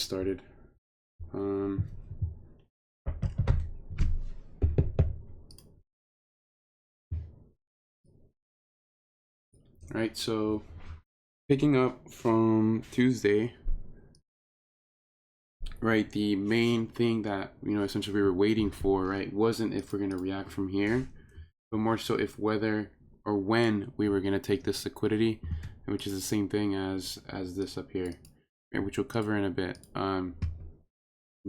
started. Right, so picking up from Tuesday, right, the main thing that, essentially we were waiting for, right, wasn't if we're going to react from here, but more so if whether or when we were going to take this liquidity, which is the same thing as this up here, right, which we'll cover in a bit.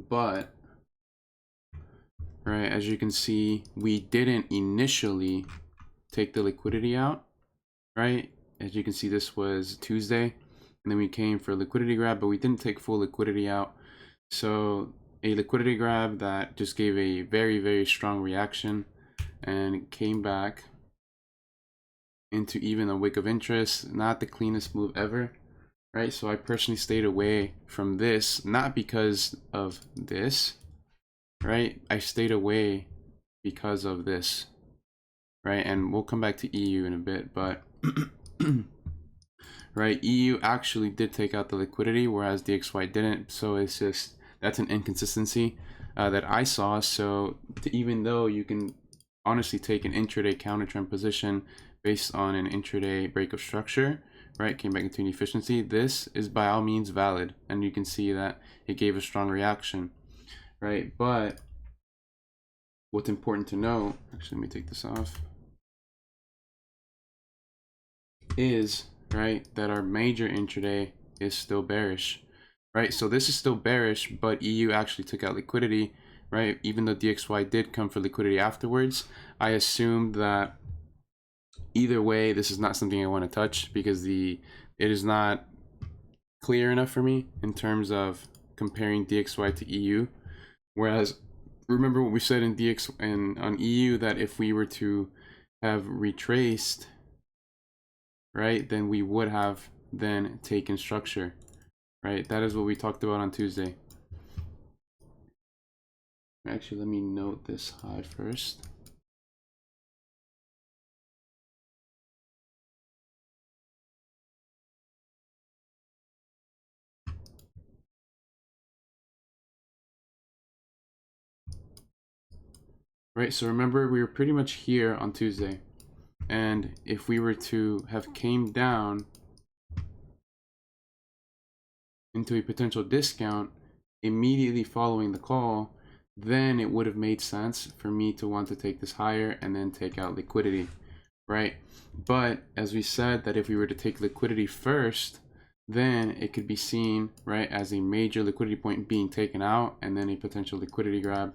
But right, as you can see, we didn't initially take the liquidity out, right? As you can see, this was Tuesday, and then we came for a liquidity grab, but we didn't take full liquidity out. So a liquidity grab that just gave a very, very strong reaction and came back into even a wick of interest. Not the cleanest move ever, right? So I personally stayed away from this, not because of this, right? I stayed away because of this, right? And we'll come back to EU in a bit, but right, EU actually did take out the liquidity, whereas DXY didn't. So it's just, that's an inconsistency that I saw. So even though you can honestly take an intraday counter trend position based on an intraday break of structure, right, came back into an efficiency, this is by all means valid, and you can see that it gave a strong reaction, right? But what's important to know, actually, let me take this off, is, right, that our major intraday is still bearish, right? So this is still bearish, but EU actually took out liquidity, right? Even though DXY did come for liquidity afterwards, I assumed that either way, this is not something I want to touch because it is not clear enough for me in terms of comparing DXY to EU. Whereas, remember what we said in DX and on EU, that if we were to have retraced, right, then we would have then taken structure, right? That is what we talked about on Tuesday. Actually, let me note this high first. Right, so remember we were pretty much here on Tuesday, and if we were to have came down into a potential discount immediately following the call, then it would have made sense for me to want to take this higher and then take out liquidity, right? But as we said, that if we were to take liquidity first, then it could be seen, right, as a major liquidity point being taken out and then a potential liquidity grab,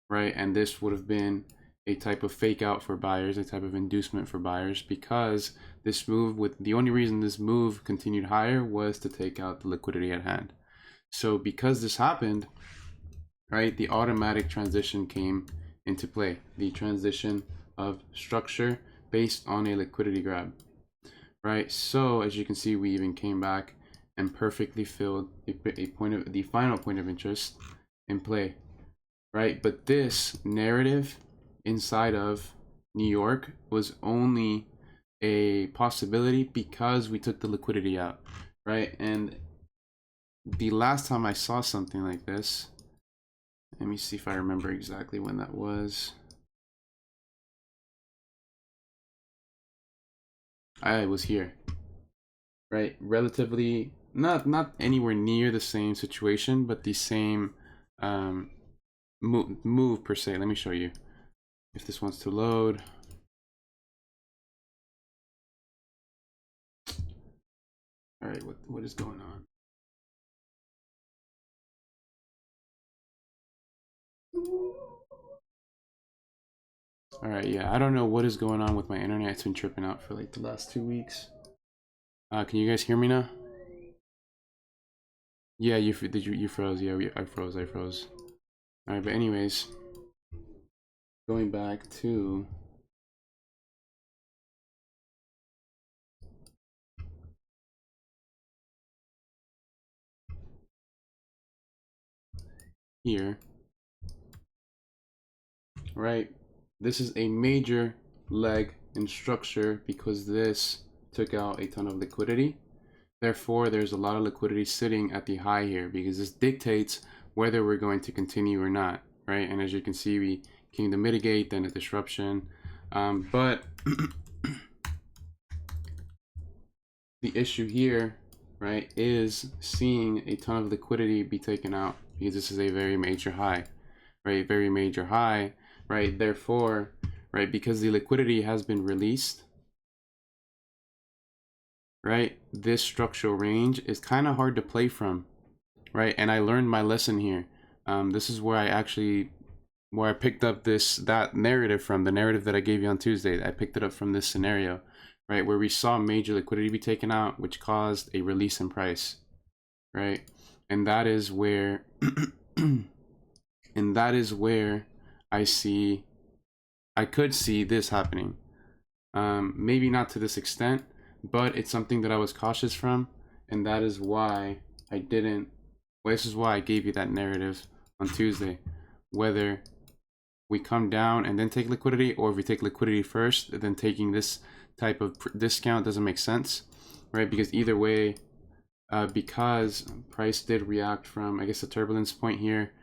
right? And this would have been a type of fake out for buyers, a type of inducement for buyers, because this move, with the only reason this move continued higher was to take out the liquidity at hand. So because this happened, right, the automatic transition came into play, the transition of structure based on a liquidity grab, right? So as you can see, we even came back and perfectly filled the final point of interest in play, right? But this narrative inside of New York was only a possibility because we took the liquidity out, right? And the last time I saw something like this, let me see if I remember exactly when that was. I was here, right? Relatively, not anywhere near the same situation, but the same move per se. Let me show you if this wants to load. All right, what is going on? All right, yeah, I don't know what is going on with my internet. It's been tripping out for like the last 2 weeks. Can you guys hear me now? Yeah, you froze. Yeah, I froze. All right, but anyways, going back to here, right? This is a major leg in structure because this took out a ton of liquidity. Therefore, there's a lot of liquidity sitting at the high here because this dictates whether we're going to continue or not, right? And as you can see, we came to mitigate, then a disruption. But the issue here, right, is seeing a ton of liquidity be taken out because this is a very major high, right? Very major high, right? Therefore, right, because the liquidity has been released, right, this structural range is kind of hard to play from, right? And I learned my lesson here. This is where I picked up that narrative from, the narrative that I gave you on Tuesday. I picked it up from this scenario, right, where we saw major liquidity be taken out, which caused a release in price, right? And that is where and that is where I could see this happening. Maybe not to this extent, but it's something that I was cautious from, and that is why I didn't. Well, this is why I gave you that narrative on Tuesday. Whether we come down and then take liquidity, or if we take liquidity first, then taking this type of discount doesn't make sense, right? Because either way, because price did react from, I guess, the turbulence point here,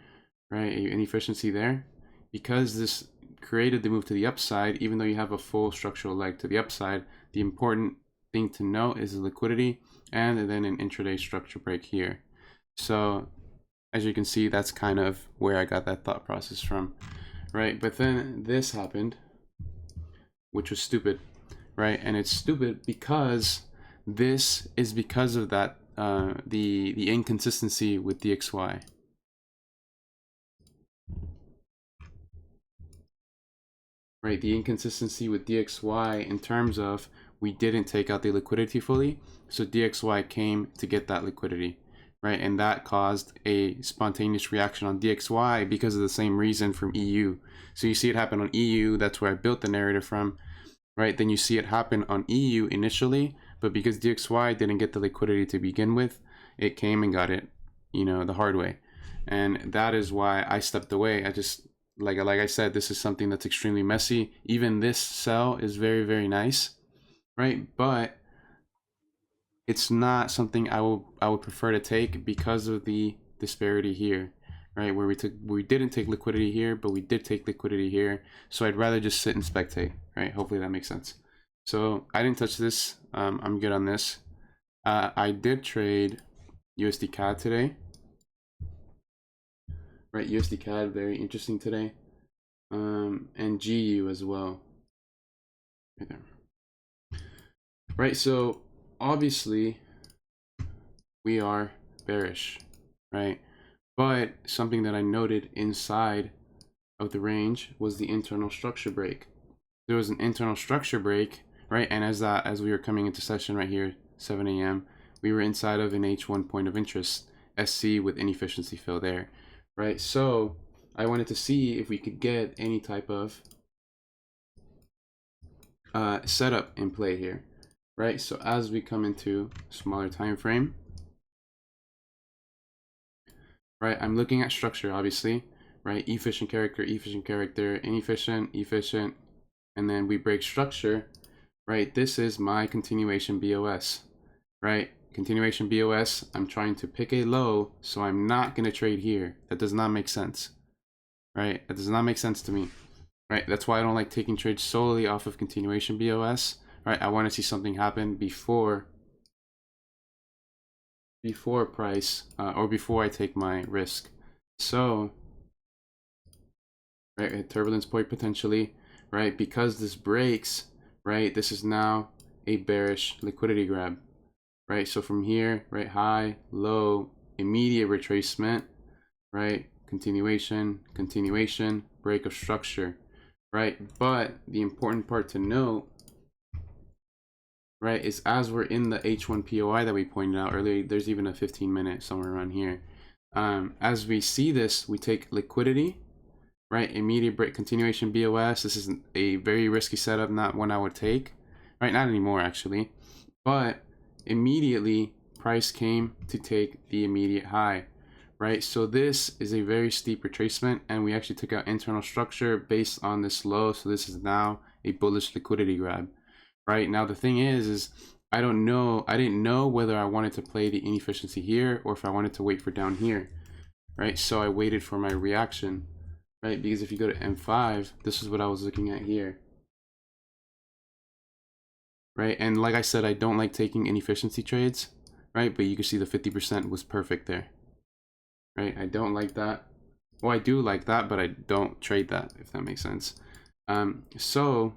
right? An inefficiency there, because this created the move to the upside, even though you have a full structural leg to the upside, the important thing to note is the liquidity and then an intraday structure break here. So as you can see, that's kind of where I got that thought process from, right? But then this happened, which was stupid, right? And it's stupid because this is because of that the inconsistency with DXY. Right, the inconsistency with DXY in terms of we didn't take out the liquidity fully, so DXY came to get that liquidity, right? And that caused a spontaneous reaction on DXY because of the same reason from EU. So you see it happen on EU, that's where I built the narrative from, right? Then you see it happen on EU initially, but because DXY didn't get the liquidity to begin with, it came and got it, you know, the hard way. And that is why I stepped away. I just, like I said, this is something that's extremely messy. Even this sell is very, very nice, right? But it's not something I would prefer to take because of the disparity here, right? Where we didn't take liquidity here, but we did take liquidity here. So I'd rather just sit and spectate, right? Hopefully that makes sense. So I didn't touch this. I'm good on this. I did trade USD CAD today. Right, USD CAD, very interesting today. And GU as well. Right there. Right, so obviously we are bearish, right? But something that I noted inside of the range was the internal structure break. There was an internal structure break, right? And as we were coming into session right here, 7 a.m., we were inside of an H1 point of interest, SC with inefficiency fill there. Right, so I wanted to see if we could get any type of setup in play here, right? So as we come into smaller time frame, right, I'm looking at structure, obviously, right? Efficient character, inefficient, efficient, and then we break structure, right? This is my continuation BOS, right? Continuation BOS, I'm trying to pick a low, so I'm not going to trade here. That does not make sense, right? That does not make sense to me, right? That's why I don't like taking trades solely off of continuation BOS, right? I want to see something happen before price or before I take my risk. So, right, turbulence point potentially, right? Because this breaks, right? This is now a bearish liquidity grab. Right, so from here, right, high, low, immediate retracement, right, continuation, break of structure, right? But the important part to note, right, is as we're in the H1 POI that we pointed out earlier, there's even a 15-minute somewhere around here. As we see this, we take liquidity, right, immediate break, continuation BOS. This is a very risky setup, not one I would take, right? Not anymore, actually, but immediately price came to take the immediate high, right? So this is a very steep retracement, and we actually took out internal structure based on this low. So this is now a bullish liquidity grab, right? Now the thing is I don't know. I didn't know whether I wanted to play the inefficiency here or if I wanted to wait for down here, right? So I waited for my reaction, right? Because if you go to M5, this is what I was looking at here, right? And like I said, I don't like taking inefficiency trades, right? But you can see the 50% was perfect there, right? I don't like that. Well, I do like that, but I don't trade that, if that makes sense. So,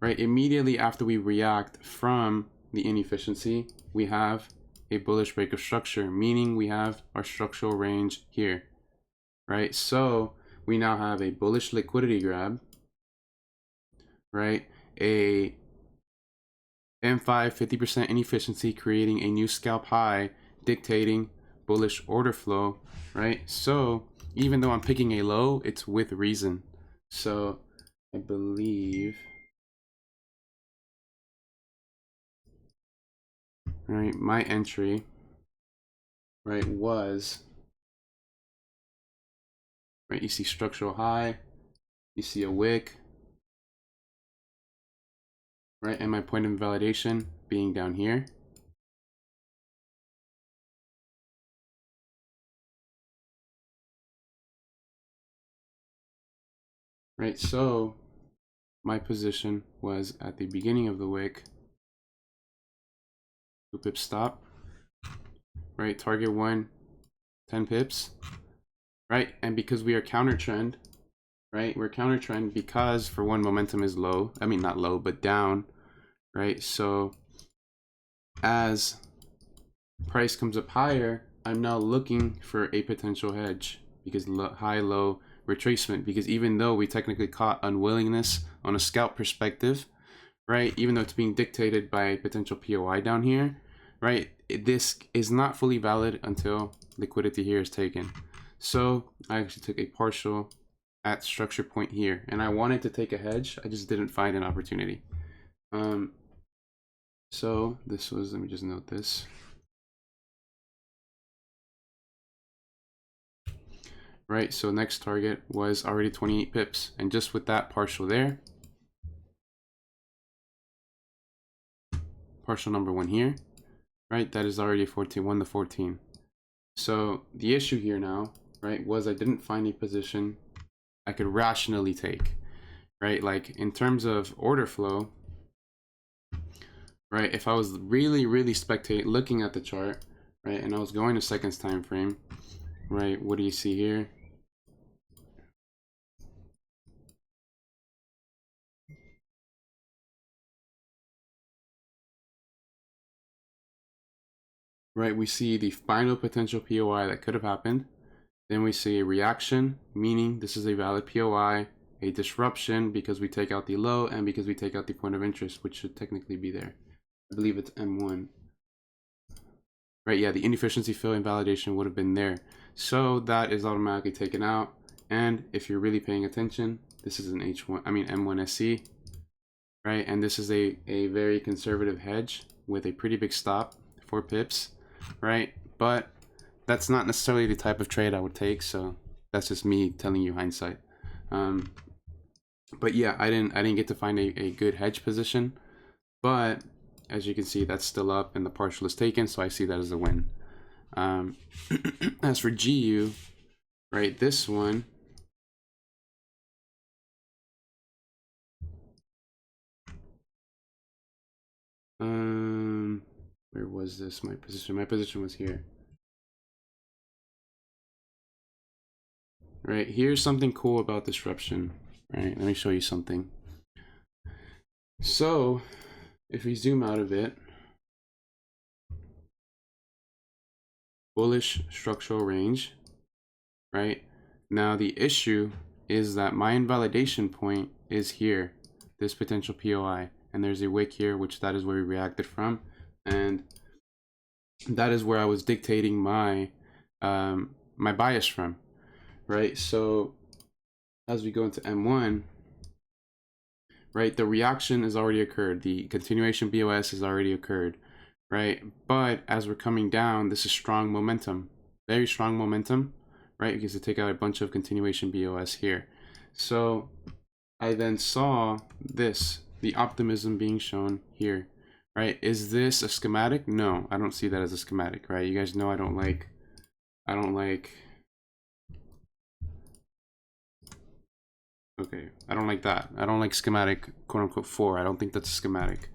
right, immediately after we react from the inefficiency, we have a bullish break of structure, meaning we have our structural range here, right? So we now have a bullish liquidity grab, right? A M5 50% inefficiency creating a new scalp high, dictating bullish order flow, right? So even though I'm picking a low, it's with reason. So I believe, right, my entry, right, was, right, you see structural high, you see a wick, right, and my point of invalidation being down here. Right, so my position was at the beginning of the wick, 2 pip stop, right, target 1, 10 pips, right, and because we are counter trend, right, we're counter trend because for one, momentum is low, I mean not low, but down, right, so as price comes up higher, I'm now looking for a potential hedge because high-low retracement, because even though we technically caught unwillingness on a scalp perspective, right, even though it's being dictated by potential POI down here, right, this is not fully valid until liquidity here is taken. So I actually took a partial at structure point here, and I wanted to take a hedge, I just didn't find an opportunity. So this was, let me just note this. Right, so next target was already 28 pips, and just with that partial there, partial number 1 here, right, that is already 14, 1 to 14. So the issue here now, right, was I didn't find a position I could rationally take, right? Like in terms of order flow, right, if I was really looking at the chart, right, and I was going to seconds time frame, right, what do you see here? Right, we see the final potential POI that could have happened. Then we see a reaction, meaning this is a valid POI, a disruption because we take out the low and because we take out the point of interest, which should technically be there. I believe it's M1. Right, yeah, the inefficiency fill invalidation would have been there. So that is automatically taken out. And if you're really paying attention, this is an M1 SC, right? And this is a very conservative hedge with a pretty big stop, 4 pips, right? But that's not necessarily the type of trade I would take, so that's just me telling you hindsight. But yeah, I didn't get to find a good hedge position, but as you can see, that's still up and the partial is taken, so I see that as a win. As for GU, right, this one, where was this, my position? My position was here. Right, here's something cool about disruption, right? Let me show you something. So, if we zoom out of it, bullish structural range, right? Now the issue is that my invalidation point is here, this potential POI, and there's a wick here, which that is where we reacted from, and that is where I was dictating my my bias from, right? So as we go into M1, right, the reaction has already occurred, the continuation BOS has already occurred, right? But as we're coming down, this is strong momentum, very strong momentum, right? Because to take out a bunch of continuation BOS here. So I then saw this, the optimism being shown here, right? Is this a schematic? No, I don't see that as a schematic, right? You guys know I don't like okay, I don't like that. I don't like schematic, quote unquote, 4. I don't think that's a schematic.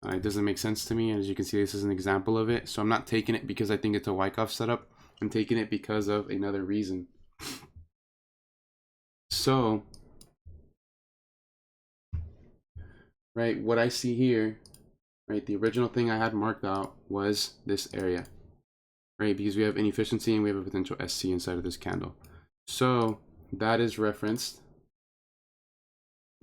It doesn't make sense to me. And as you can see, this is an example of it. So I'm not taking it because I think it's a Wyckoff setup. I'm taking it because of another reason. So, right, what I see here, right, the original thing I had marked out was this area, right? Because we have inefficiency and we have a potential SC inside of this candle. So that is referenced.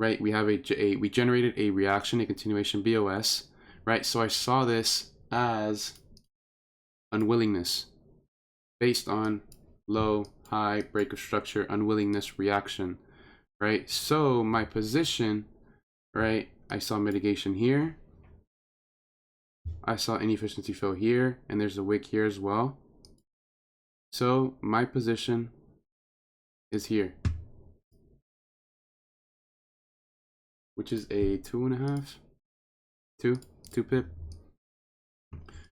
Right, we have we generated a reaction, a continuation BOS, right? So I saw this as unwillingness based on low, high, break of structure, unwillingness reaction, right? So my position, right, I saw mitigation here. I saw inefficiency fill here, and there's a wick here as well. So my position is here, which is a 2.5, 2 pip,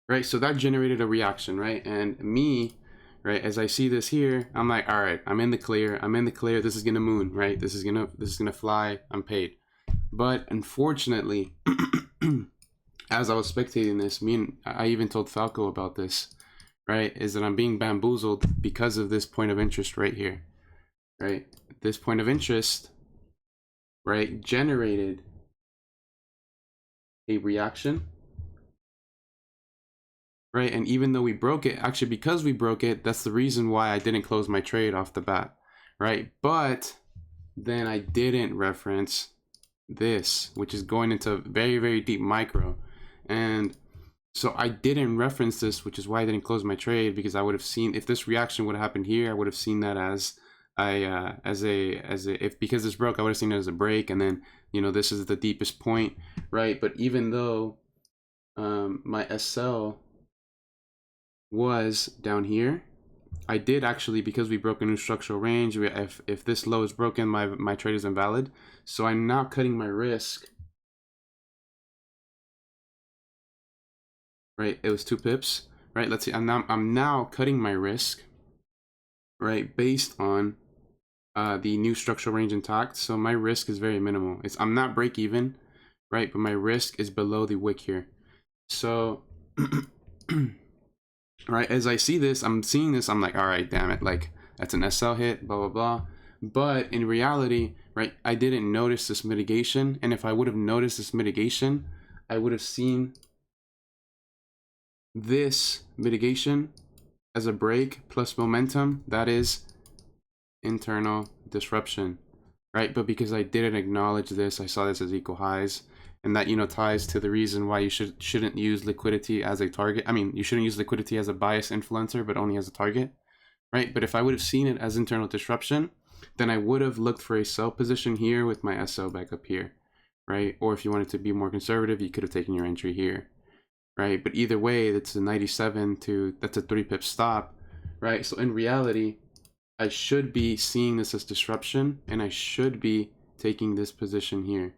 right? So that generated a reaction, right? And me, right, as I see this here, I'm like, all right, I'm in the clear. This is gonna moon, right? This is gonna fly. I'm paid. But unfortunately, as I was spectating this, I even told Falco about this, right? Is that I'm being bamboozled because of this point of interest right here, right? This point of interest, right, generated a reaction, right? And even though we broke it, actually because we broke it, that's the reason why I didn't close my trade off the bat, right? But then I didn't reference this, which is going into very, very deep micro. And so I didn't reference this, which is why I didn't close my trade, because I would have seen, if this reaction would have happened here, I would have seen that as because this broke, I would have seen it as a break, and then, you know, this is the deepest point, right? But even though my SL was down here, I did actually, because we broke a new structural range, if this low is broken, my trade is invalid. So I'm now cutting my risk, right? It was 2 pips, right? Let's see, I'm now cutting my risk, right, based on the new structural range intact. So my risk is very minimal. I'm not break even, right? But my risk is below the wick here. So, right, as I see this, I'm seeing this, I'm like, all right, damn it, like that's an SL hit, blah, blah, blah. But in reality, right, I didn't notice this mitigation. And if I would have noticed this mitigation, I would have seen this mitigation as a break plus momentum. That is internal disruption, right? But because I didn't acknowledge this, I saw this as equal highs, and that, you know, ties to the reason why you shouldn't use liquidity as a target. I mean, you shouldn't use liquidity as a bias influencer, but only as a target, right? But if I would have seen it as internal disruption, then I would have looked for a sell position here with my SL back up here, right? Or if you wanted to be more conservative, you could have taken your entry here, right? But either way, that's a 97 to, that's a 3 pip stop, right? So in reality, I should be seeing this as disruption, and I should be taking this position here,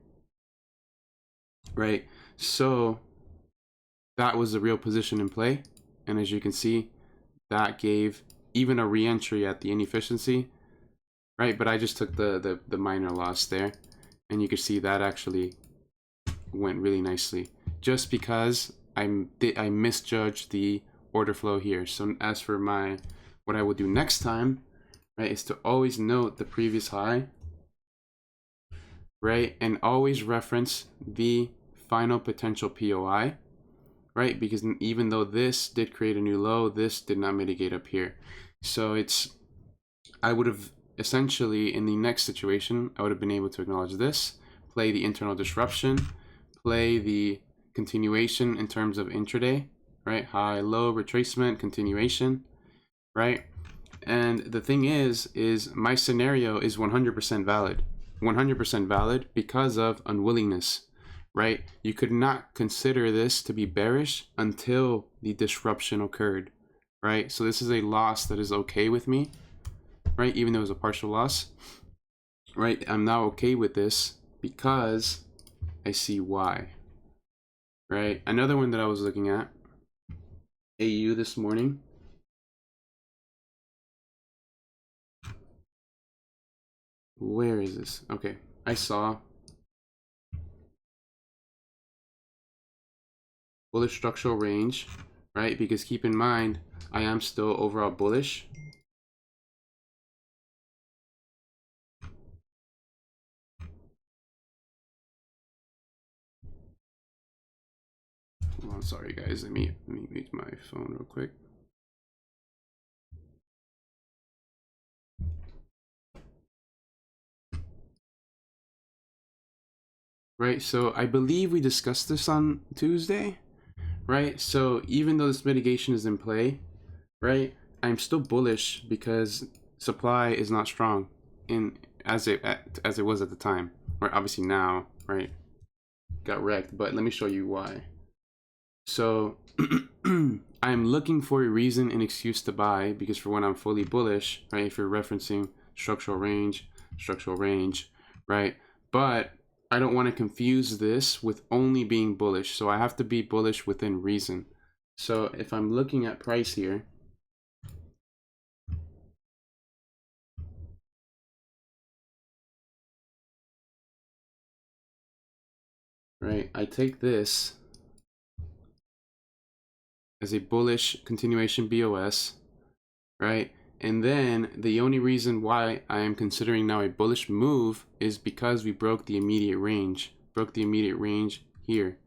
right? So that was the real position in play. And as you can see, that gave even a re-entry at the inefficiency, right? But I just took the minor loss there, and you can see that actually went really nicely, just because I misjudged the order flow here. So as for what I will do next time, right, is to always note the previous high, right, and always reference the final potential POI, right, because even though this did create a new low, this did not mitigate up here. So I would have essentially, in the next situation, I would have been able to acknowledge this, play the internal disruption, play the continuation in terms of intraday, right, high, low, retracement, continuation, right? And the thing is my scenario is 100% valid. 100% valid because of unwillingness, right? You could not consider this to be bearish until the disruption occurred, right? So this is a loss that is okay with me, right? Even though it was a partial loss, right? I'm now okay with this because I see why. Right? Another one that I was looking at, AU this morning. Where is this? Okay, I saw bullish structural range, right? Because keep in mind, I am still overall bullish. Hold on, sorry guys, let me mute my phone real quick. Right, so I believe we discussed this on Tuesday, right? So even though this mitigation is in play, right, I'm still bullish because supply is not strong in as it was at the time, or obviously now, right? Got wrecked, but let me show you why. So I'm looking for a reason, an excuse to buy, because for when I'm fully bullish, right, if you're referencing structural range, right? But I don't want to confuse this with only being bullish. So I have to be bullish within reason. So if I'm looking at price here, right, I take this as a bullish continuation BOS, right? And then the only reason why I am considering now a bullish move is because we broke the immediate range, here,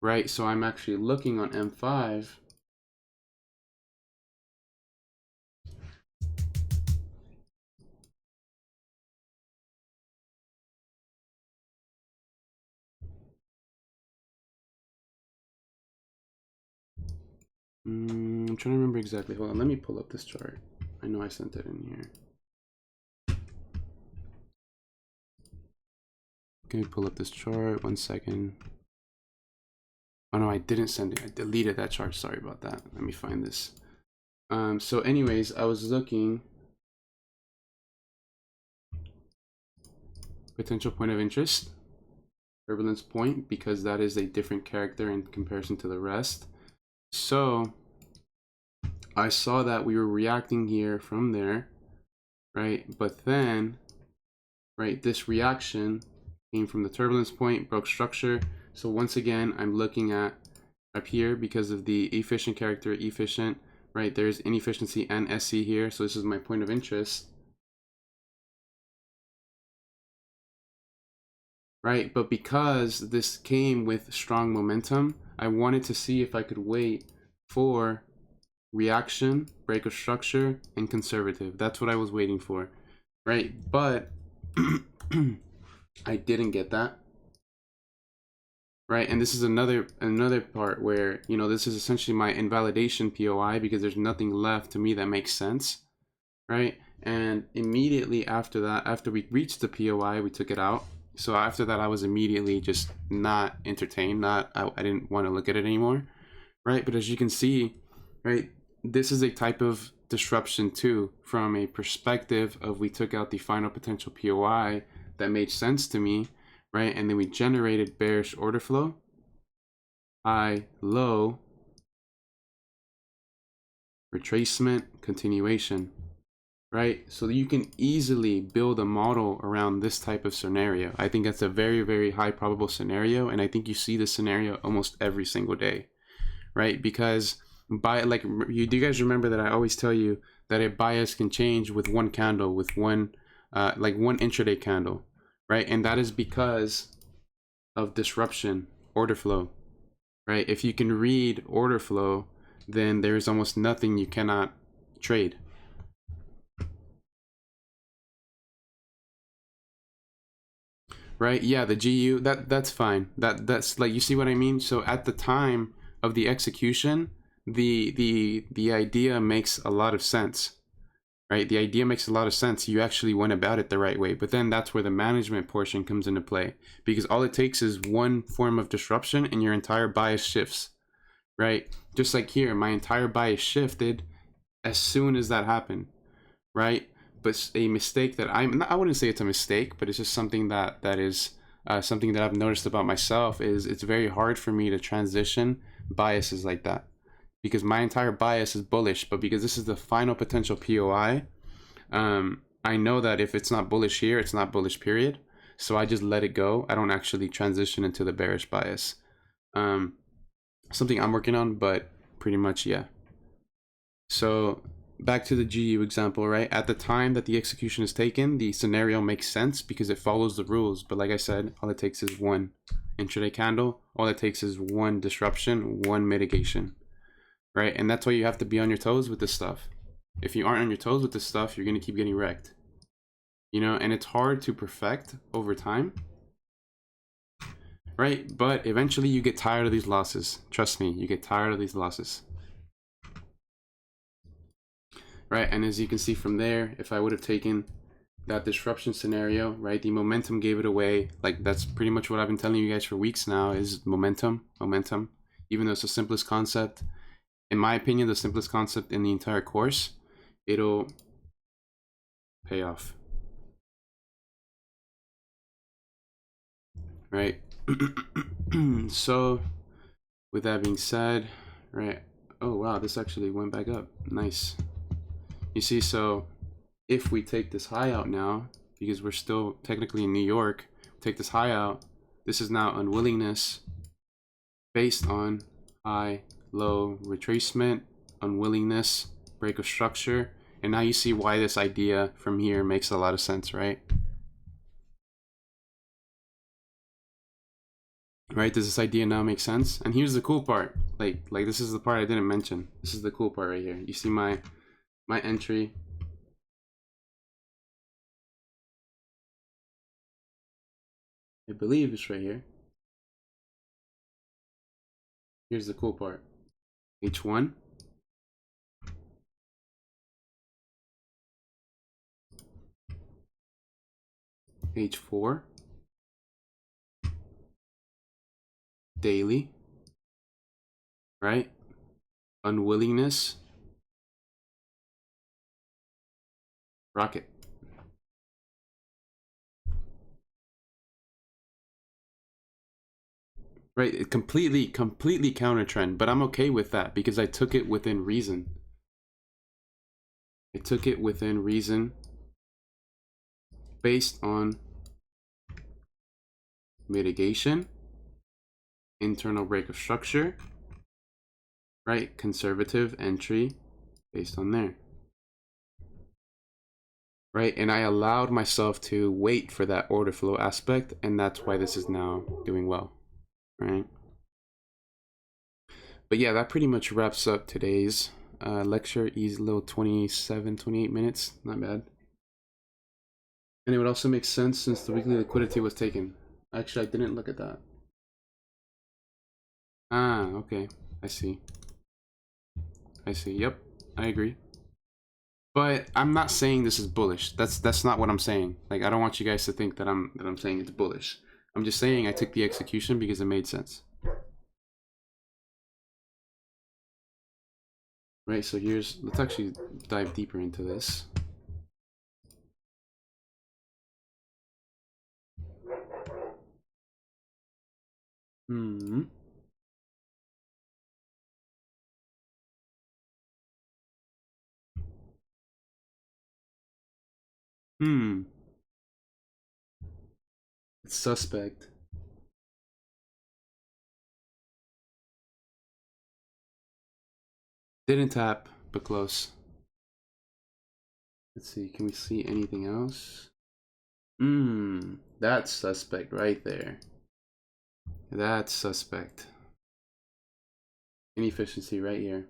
right? So I'm actually looking on M5. I'm trying to remember exactly. Hold on, let me pull up this chart. I know I sent it in here. Can we pull up this chart? 1 second. Oh no, I didn't send it. I deleted that chart. Sorry about that. Let me find this. So anyways, I was looking. Potential point of interest. Turbulence point, because that is a different character in comparison to the rest. So I saw that we were reacting here from there, right? But then, right, this reaction came from the turbulence point, broke structure. So once again, I'm looking at up here because of the efficient character, efficient, right? There's inefficiency and SC here. So this is my point of interest, right? But because this came with strong momentum, I wanted to see if I could wait for reaction, break of structure, and conservative. That's what I was waiting for, right? But I didn't get that, right? And this is another part where, you know, this is essentially my invalidation POI because there's nothing left to me that makes sense, right? And immediately after that, after we reached the POI, we took it out. So after that, I was immediately just not entertained. I didn't want to look at it anymore, right? But as you can see, right, this is a type of disruption too, from a perspective of we took out the final potential POI that made sense to me, right? And then we generated bearish order flow, high, low, retracement, continuation, right? So you can easily build a model around this type of scenario. I think that's a very, very high probable scenario. And I think you see this scenario almost every single day, right? Because do you guys remember that I always tell you that a bias can change with one candle, with one intraday candle, right? And that is because of disruption, order flow, right? If you can read order flow, then there's almost nothing you cannot trade. Right? Yeah, the GU, that's fine. That's like, you see what I mean? So at the time of the execution, the idea makes a lot of sense, right? The idea makes a lot of sense. You actually went about it the right way. But then that's where the management portion comes into play, because all it takes is one form of disruption and your entire bias shifts, right? Just like here, my entire bias shifted as soon as that happened, right? But a mistake that I wouldn't say it's a mistake, but it's just something that is something that I've noticed about myself is it's very hard for me to transition biases like that, because my entire bias is bullish, but because this is the final potential POI, I know that if it's not bullish here, it's not bullish, period. So I just let it go. I don't actually transition into the bearish bias. Something I'm working on, but pretty much, yeah. So back to the GU example, right? At the time that the execution is taken, the scenario makes sense because it follows the rules. But like I said, all it takes is one intraday candle. All it takes is one disruption, one mitigation, right? And that's why you have to be on your toes with this stuff. If you aren't on your toes with this stuff, you're going to keep getting wrecked, you know, and it's hard to perfect over time, right? But eventually you get tired of these losses. Trust me, you get tired of these losses. Right, and as you can see from there, if I would have taken that disruption scenario, right, the momentum gave it away. Like, that's pretty much what I've been telling you guys for weeks now, is momentum. Even though it's the simplest concept, in my opinion, the simplest concept in the entire course, it'll pay off. Right. So with that being said, right, oh wow, this actually went back up. Nice. You see, so if we take this high out now, because we're still technically in New York, take this high out, this is now unwillingness based on high, low retracement, unwillingness, break of structure. And now you see why this idea from here makes a lot of sense, right? Right, does this idea now make sense? And here's the cool part. Like this is the part I didn't mention. This is the cool part right here. You see my entry. I believe it's right here. Here's the cool part. H1. H4. Daily. Right? Unwillingness. Rocket. Right, it completely counter trend, but I'm okay with that because I took it within reason. I took it within reason based on mitigation, internal break of structure, right? Conservative entry based on there. Right, and I allowed myself to wait for that order flow aspect, and that's why this is now doing well, right? But yeah, that pretty much wraps up today's lecture. Easy little 28 minutes, not bad. And it would also make sense since the weekly liquidity was taken. Actually, I didn't look at that. Ah, okay, I see. Yep, I agree. But I'm not saying this is bullish. That's not what I'm saying. Like, I don't want you guys to think that I'm saying it's bullish. I'm just saying I took the execution because it made sense. Right, so let's actually dive deeper into this. It's suspect. Didn't tap, but close. Let's see, can we see anything else? That's suspect right there. That's suspect. Inefficiency right here.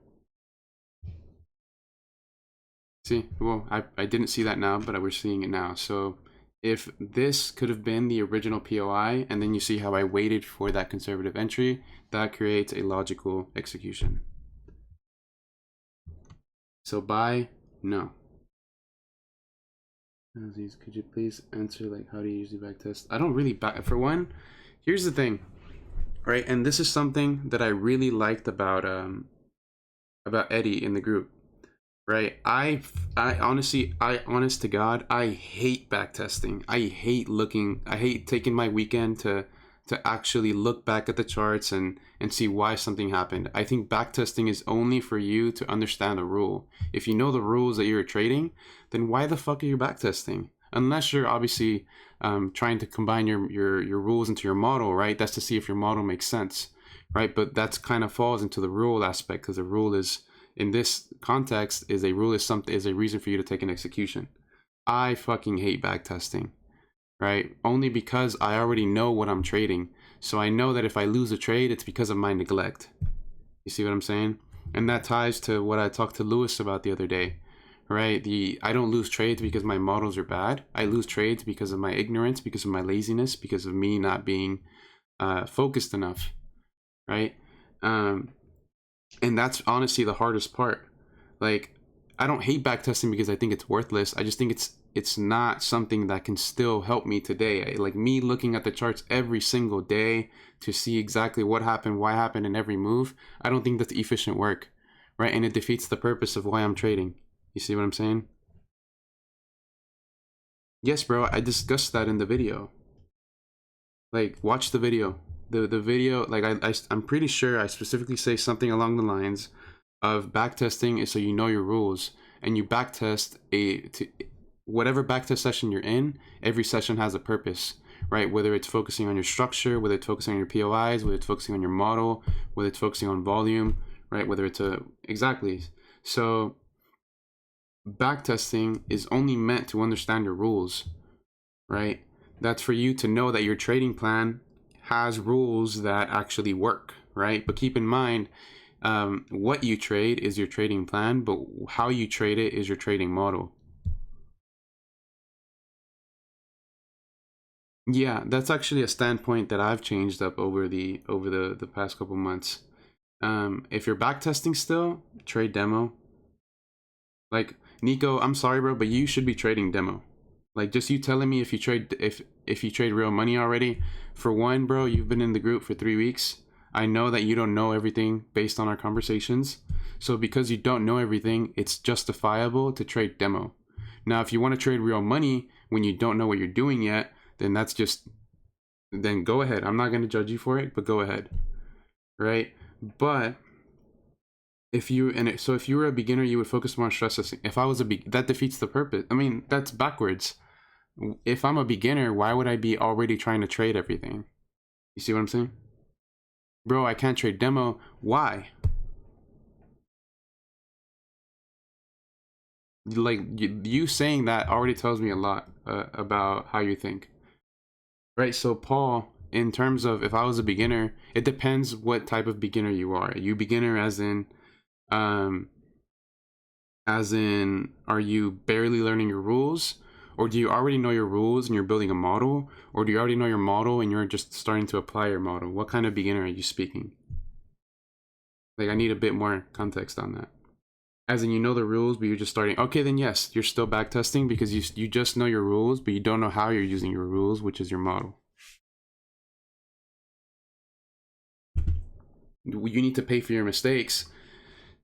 See, well, I didn't see that now, but we're seeing it now. So if this could have been the original POI, and then you see how I waited for that conservative entry, that creates a logical execution. So buy, no. Could you please answer, like, how do you usually backtest? I don't really back, for one, here's the thing, right? And this is something that I really liked about Eddie in the group. right? Honest to God, I hate backtesting. I hate taking my weekend to actually look back at the charts and see why something happened. I think backtesting is only for you to understand a rule. If you know the rules that you're trading, then why the fuck are you backtesting? Unless you're obviously trying to combine your rules into your model, right? That's to see if your model makes sense, right? But that's kind of falls into the rule aspect, because the rule is, in this context, is a rule is a reason for you to take an execution. I fucking hate backtesting, right? Only because I already know what I'm trading. So I know that if I lose a trade, it's because of my neglect. You see what I'm saying? And that ties to what I talked to Lewis about the other day, right? I don't lose trades because my models are bad. I lose trades because of my ignorance, because of my laziness, because of me not being focused enough, right? And that's honestly the hardest part. Like, I don't hate backtesting because I think it's worthless. I just think it's not something that can still help me today. Like me looking at the charts every single day to see exactly what happened, why happened in every move, I don't think that's efficient work, right? And it defeats the purpose of why I'm trading. You see what I'm saying? Yes, bro, I discussed that in the video. Like, watch the video. The video, like, I'm pretty sure I specifically say something along the lines of backtesting is so you know your rules, and you backtest whatever backtest session you're in. Every session has a purpose, right? Whether it's focusing on your structure, whether it's focusing on your POIs, whether it's focusing on your model, whether it's focusing on volume, right? Whether it's exactly. So backtesting is only meant to understand your rules, right? That's for you to know that your trading plan has rules that actually work, right? But keep in mind, what you trade is your trading plan, but how you trade it is your trading model. Yeah, that's actually a standpoint that I've changed up over the past couple months. If you're backtesting still, trade demo. Like, Nico, I'm sorry, bro, but you should be trading demo. Like, just you telling me if you trade real money already. For one, bro, you've been in the group for 3 weeks. I know that you don't know everything based on our conversations. So because you don't know everything, it's justifiable to trade demo. Now, if you want to trade real money when you don't know what you're doing yet, then then go ahead. I'm not going to judge you for it, but go ahead. Right? But if you were a beginner, you would focus more on stress testing. If I was that defeats the purpose. I mean, that's backwards. If I'm a beginner, why would I be already trying to trade everything? You see what I'm saying? Bro, I can't trade demo. Why? Like, you saying that already tells me a lot about how you think. Right? So, Paul, in terms of if I was a beginner, it depends what type of beginner you are. Are you beginner um, as in, are you barely learning your rules? Or do you already know your rules and you're building a model? Or do you already know your model and you're just starting to apply your model? What kind of beginner are you speaking? Like, I need a bit more context on that. As in, you know the rules, but you're just starting. Okay, then yes, you're still back testing because you just know your rules, but you don't know how you're using your rules, which is your model. You need to pay for your mistakes.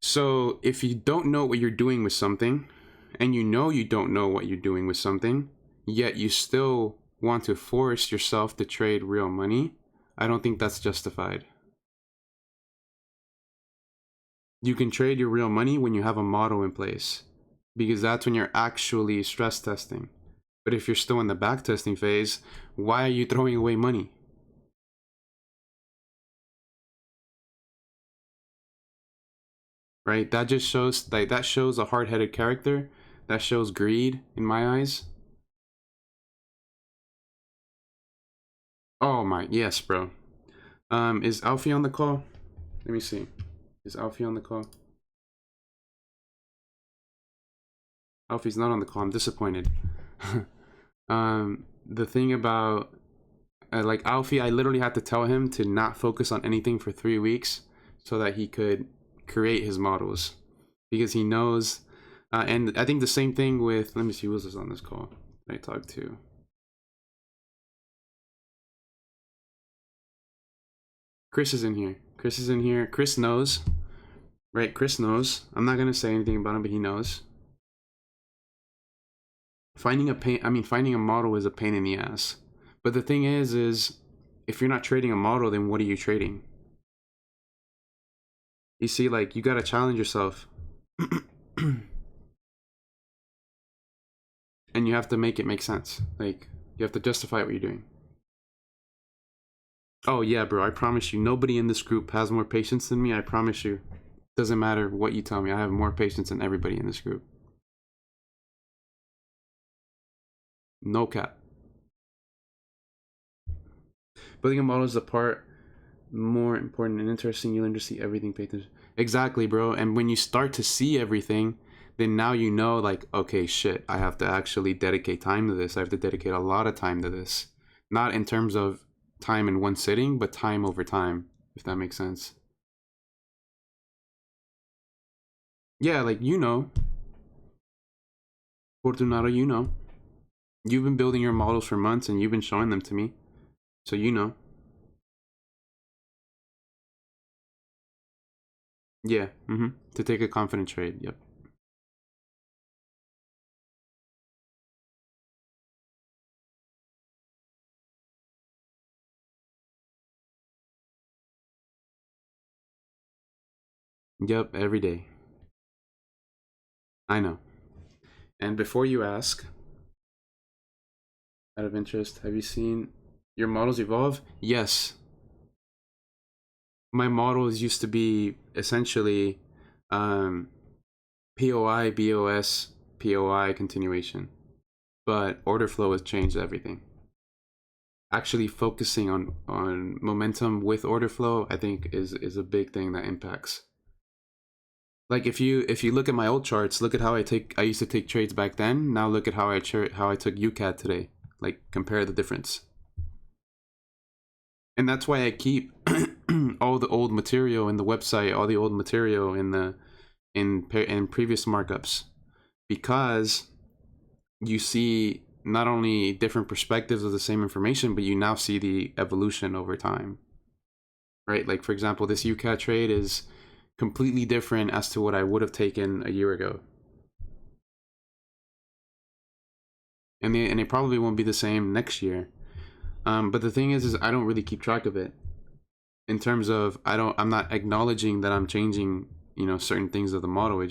So if you don't know what you're doing with something, and you know you don't know what you're doing with something, yet you still want to force yourself to trade real money, I don't think that's justified. You can trade your real money when you have a model in place, because that's when you're actually stress testing. But if you're still in the back testing phase, why are you throwing away money? Right? That just shows, like, that shows a hard-headed character. That shows greed in my eyes. Oh my, yes, bro. Is Alfie on the call? Let me see. Is Alfie on the call? Alfie's not on the call. I'm disappointed. The thing about like Alfie, I literally had to tell him to not focus on anything for 3 weeks so that he could create his models, because he knows. And I think the same thing with. Let me see who was on this call. I talked to. Chris is in here. Chris is in here. Chris knows. right? Chris knows. I'm not gonna say anything about him, but he knows. Finding a model is a pain in the ass. But the thing is if you're not trading a model, then what are you trading? You see, like, you gotta challenge yourself. And you have to make it make sense. Like, you have to justify what you're doing. Oh yeah, bro, I promise you, nobody in this group has more patience than me. I promise you. Doesn't matter what you tell me, I have more patience than everybody in this group. No cap. Building a model is the part more important and interesting. You'll learn to see everything. Pay attention. Exactly, bro. And when you start to see everything, then now you know, like, okay, shit, I have to actually dedicate time to this. I have to dedicate a lot of time to this. Not in terms of time in one sitting, but time over time, if that makes sense. Yeah, like, you know, Fortunato, you know. You've been building your models for months and you've been showing them to me. So you know. Yeah, to take a confident trade, yep. Yep, every day. I know. And before you ask, out of interest, have you seen your models evolve? Yes. My models used to be essentially um, POI, BOS, POI continuation. But order flow has changed everything. Actually focusing on momentum with order flow, I think is a big thing that impacts. Like if you look at my old charts, look at how I used to take trades back then. Now look at how I took UCAD today. Like, compare the difference. And that's why I keep all the old material in the website, all the old material in previous markups, because you see not only different perspectives of the same information, but you now see the evolution over time. Right? Like, for example, this UCAD trade is completely different as to what I would have taken a year ago. And it probably won't be the same next year. But the thing is I don't really keep track of it. In terms of I'm not acknowledging that I'm changing, certain things of the model.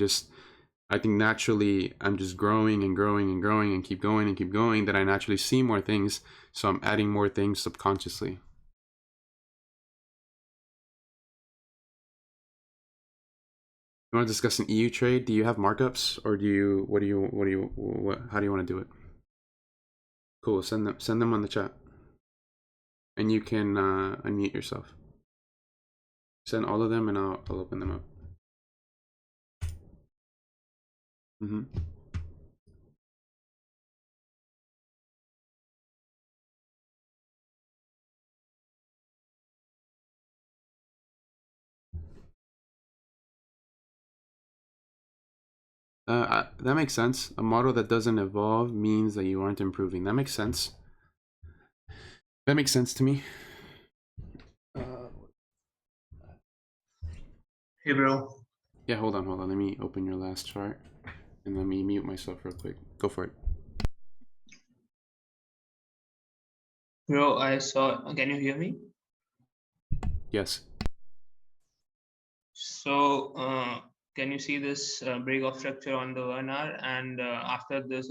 I think naturally I'm just growing and growing and growing and keep going and keep going, that I naturally see more things, so I'm adding more things subconsciously. You want to discuss an EU trade? Do you have markups, or how do you want to do it? Cool, send them on the chat, and you can unmute yourself. Send all of them and I'll open them up. That makes sense. A model that doesn't evolve means that you aren't improving. That makes sense. That makes sense to me. Hey, bro. Yeah, hold on. Let me open your last chart and let me mute myself real quick. Go for it. Bro, I saw. Can you hear me? Yes. So, can you see this break of structure on the 1 hour? And after this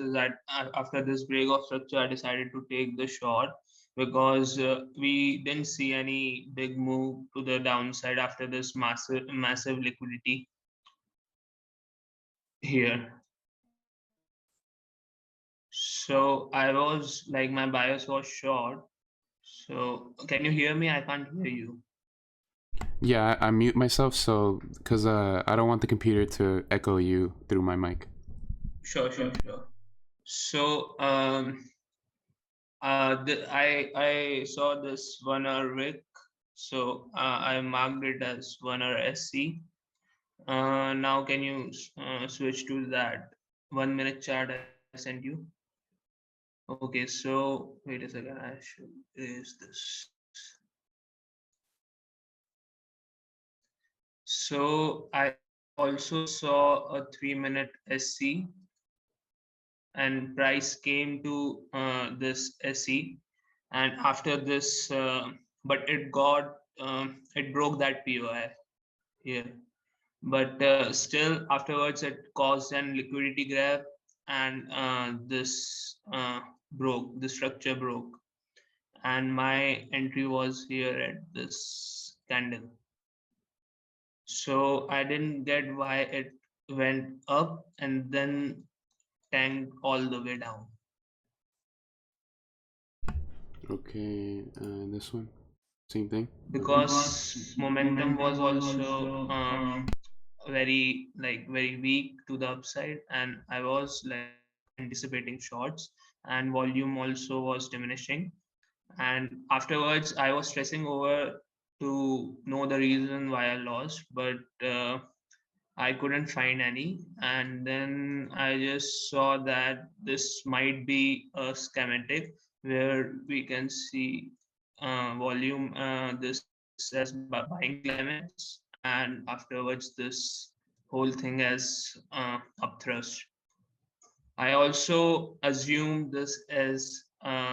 break of structure, I decided to take the short because we didn't see any big move to the downside after this massive liquidity here. So I was like, my bias was short. So can you hear me? I can't hear you. Yeah, I mute myself because I don't want the computer to echo you through my mic. Sure. So I saw this 1 hour wick, so I marked it as 1 hour SC. Now can you switch to that 1 minute chart I sent you? Okay, so wait a second, I should erase this. So I also saw a 3-minute SC, and price came to this SC, and after this, but it broke that POI here. But still afterwards it caused an liquidity grab, and the structure broke, and my entry was here at this candle. So I didn't get why it went up and then tanked all the way down. Okay, this one, same thing. Because momentum was also very weak to the upside, and I was like anticipating shorts, and volume also was diminishing. And afterwards I was stressing over to know the reason why I lost, but I couldn't find any. And then I just saw that this might be a schematic where we can see volume, this as buying climax, and afterwards this whole thing as upthrust. I also assume this as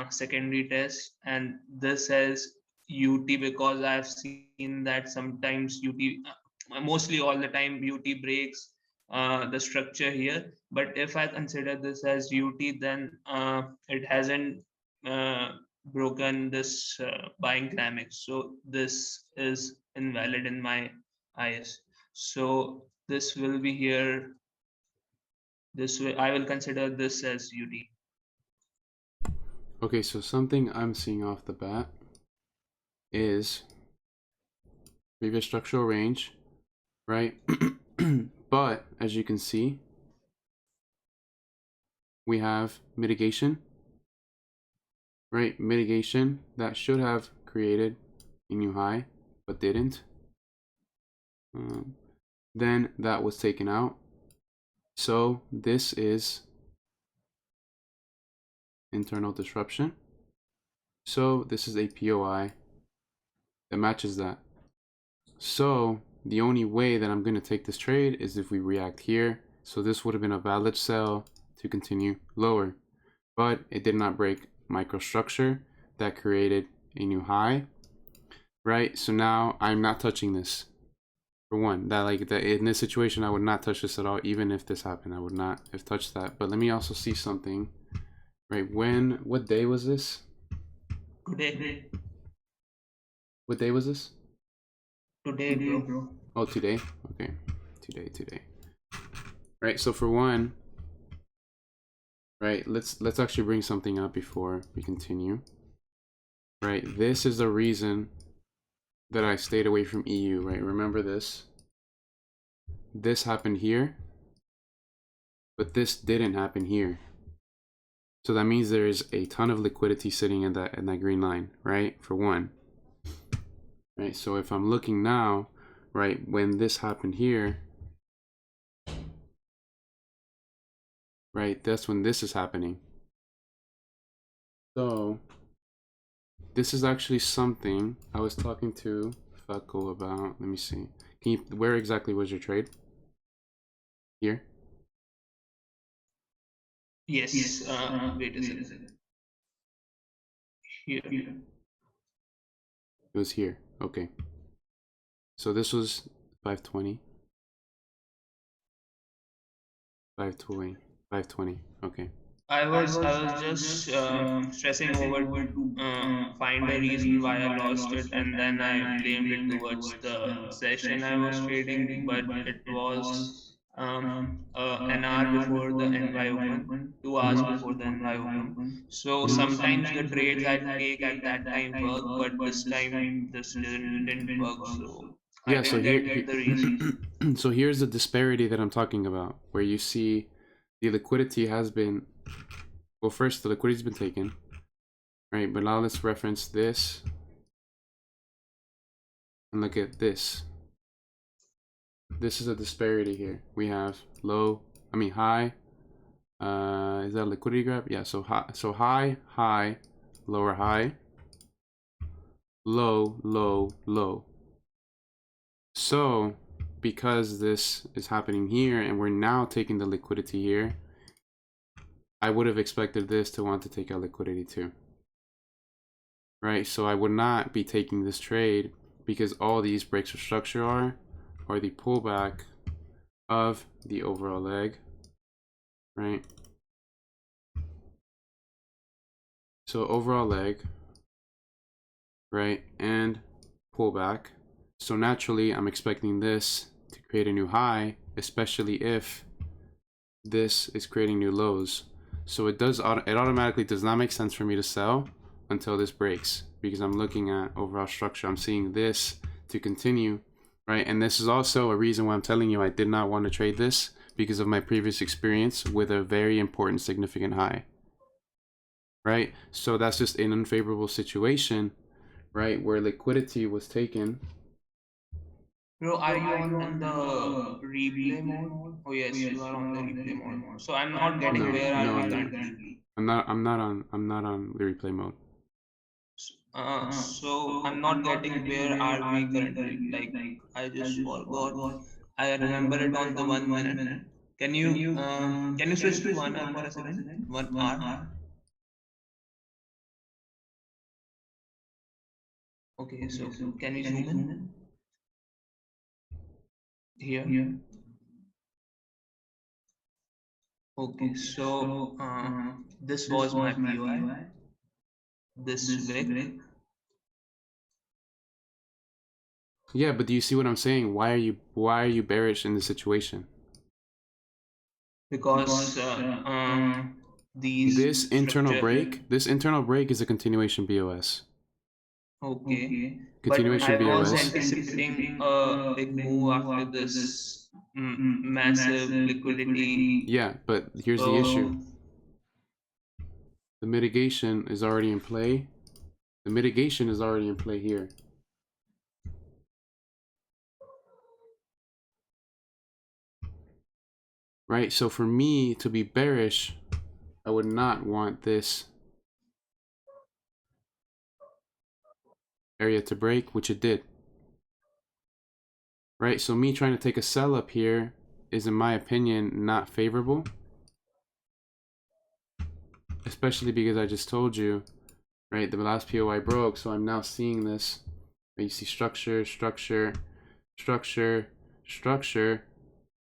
secondary test and this as UT, because I've seen that sometimes UT, mostly all the time, UT breaks the structure here. But if I consider this as UT, then it hasn't uh, broken this buying climax. So this is invalid in my eyes. So this will be here. This way, I will consider this as UT. Okay, so something I'm seeing off the bat is previous structural range, right? But as you can see, we have mitigation, right? Mitigation that should have created a new high, but didn't. Then that was taken out. So this is internal disruption. So this is a POI that matches that. So the only way that I'm going to take this trade is if we react here. So this would have been a valid sell to continue lower, but it did not break microstructure that created a new high, right? So now I'm not touching this. For one, that in this situation, I would not touch this at all. Even if this happened, I would not have touched that. But let me also see something, right? What day was this? Today. What day was this? Today, bro. Oh, today? Okay. Today. Right, so for one, right, let's actually bring something up before we continue. Right, this is the reason that I stayed away from EU, right? Remember this. This happened here, but this didn't happen here. So that means there is a ton of liquidity sitting in that green line, right? For one. Right, so if I'm looking now, right, when this happened here, right, that's when this is happening. So this is actually something I was talking to Fakko about. Let me see. Where exactly was your trade? Here? Yes. Wait a second. Here. It was here. Okay. So this was 520. 520. Okay. I was just stressing over to find a reason why I lost it, and then I blamed it towards the session I was trading, but it was an hour before the NY open, 2 hours before the NY open. So sometimes the trades I take at that time work, but this time this didn't work. So I Yeah, so didn't get the reason. so here's the disparity that I'm talking about, where you see the liquidity has been, well, first the liquidity's been taken, right? But now let's reference this and look at this. This is a disparity here. We have high. Is that a liquidity grab? Yeah. So high, lower high, low. So because this is happening here and we're now taking the liquidity here, I would have expected this to want to take out liquidity too. Right, so I would not be taking this trade because all these breaks of structure are the pullback of the overall leg, right? So overall leg, right, and pullback. So naturally, I'm expecting this to create a new high, especially if this is creating new lows. So it automatically does not make sense for me to sell until this breaks, because I'm looking at overall structure. I'm seeing this to continue, right? And this is also a reason why I'm telling you I did not want to trade this, because of my previous experience with a very important significant high, right? So that's just an unfavorable situation, right, where liquidity was taken. Bro, are you on the replay mode? Oh yes, you are on the replay mode. So I'm not getting where are we currently. I'm not on the replay mode. So I'm not getting where are we currently. Like I just forgot. I remember it on the 1 minute. Can you switch to 1 hour for a second? 1 hour. Okay, so can we zoom in here? Okay, so this was my POI. This wick. Yeah, but do you see what I'm saying? Why are you bearish in this situation? Because these this internal break is a continuation BOS. Okay, Continuation but I was BOS. anticipating a big move after this massive liquidity. Yeah, but here's the issue. The mitigation is already in play. The mitigation is already in play here. Right, so for me to be bearish, I would not want this area to break, which it did. Right, so me trying to take a sell up here is, in my opinion, not favorable. Especially because I just told you, right, the last POI broke, so I'm now seeing this. You see structure, structure, structure, structure,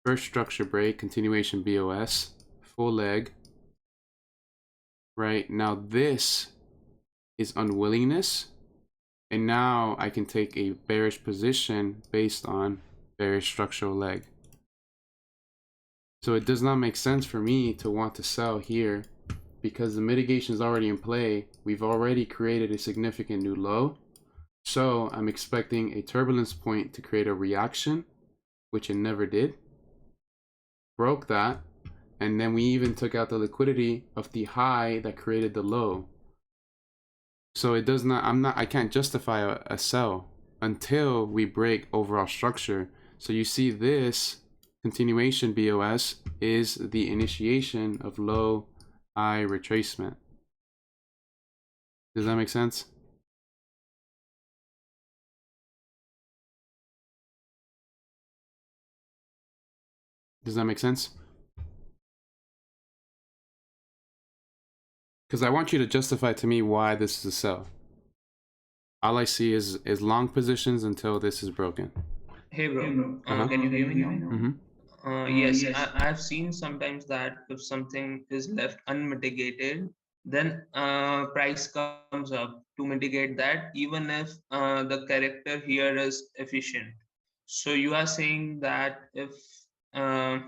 first structure break, continuation BOS, full leg. Right, now this is unwillingness, and now I can take a bearish position based on bearish structural leg. So it does not make sense for me to want to sell here because the mitigation is already in play. We've already created a significant new low. So I'm expecting a turbulence point to create a reaction, which it never did. Broke that. And then we even took out the liquidity of the high that created the low. So it does not, I can't justify a sell until we break overall structure. So you see this continuation BOS is the initiation of low high retracement. Does that make sense? Does that make sense? Because I want you to justify to me why this is a sell. All I see is long positions until this is broken. Hey bro, can you hear me now? Yes, I've seen sometimes that if something is left unmitigated, then price comes up to mitigate that, even if the character here is efficient. So you are saying that uh,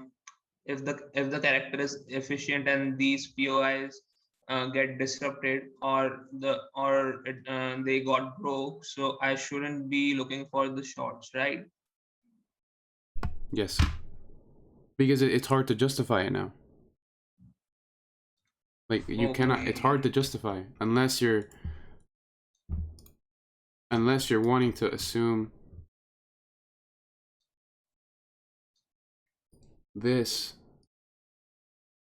if the character is efficient and these POIs get disrupted or they got broke, so I shouldn't be looking for the shorts, right? Yes. Because it's hard to justify it now. Like you cannot, it's hard to justify unless you're wanting to assume this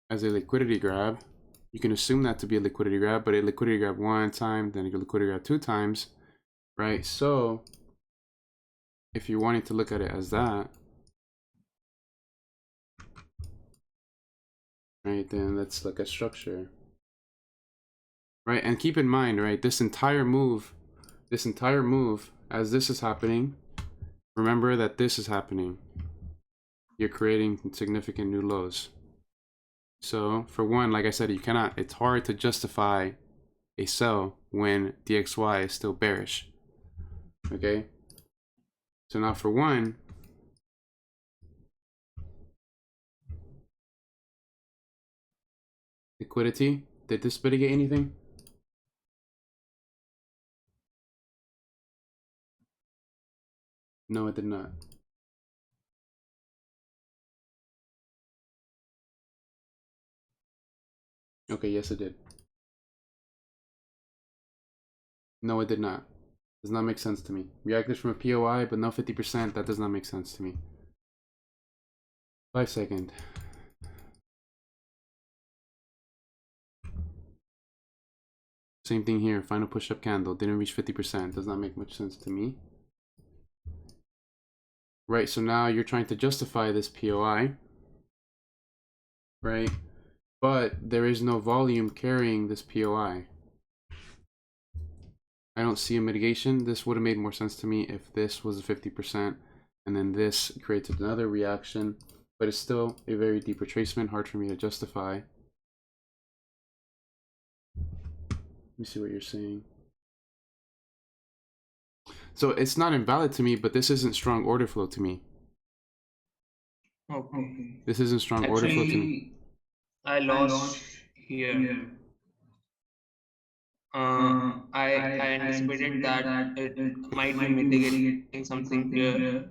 as a liquidity grab. You can assume that to be a liquidity grab, but a liquidity grab one time, then a liquidity grab two times, right? So if you're wanting to look at it as that, right? Then let's look at structure, right? And keep in mind, right, this entire move, as this is happening, remember that this is happening. You're creating significant new lows. So for one, like I said, it's hard to justify a sell when DXY is still bearish. Okay. So now for one, liquidity, did this mitigate anything? No, it did not. Okay, yes it did. No, it did not. Does not make sense to me. Reacted from a POI, but no 50%, that does not make sense to me. 5 second. Same thing here, final push-up candle, didn't reach 50%, does not make much sense to me. Right, so now you're trying to justify this POI, right? But there is no volume carrying this POI. I don't see a mitigation. This would have made more sense to me if this was a 50% and then this creates another reaction, but it's still a very deep retracement, hard for me to justify. Let me see what you're saying. So it's not invalid to me, but this isn't strong order flow to me. Okay. This isn't strong order flow to me. I lost here. I anticipated that it might be mitigating something here,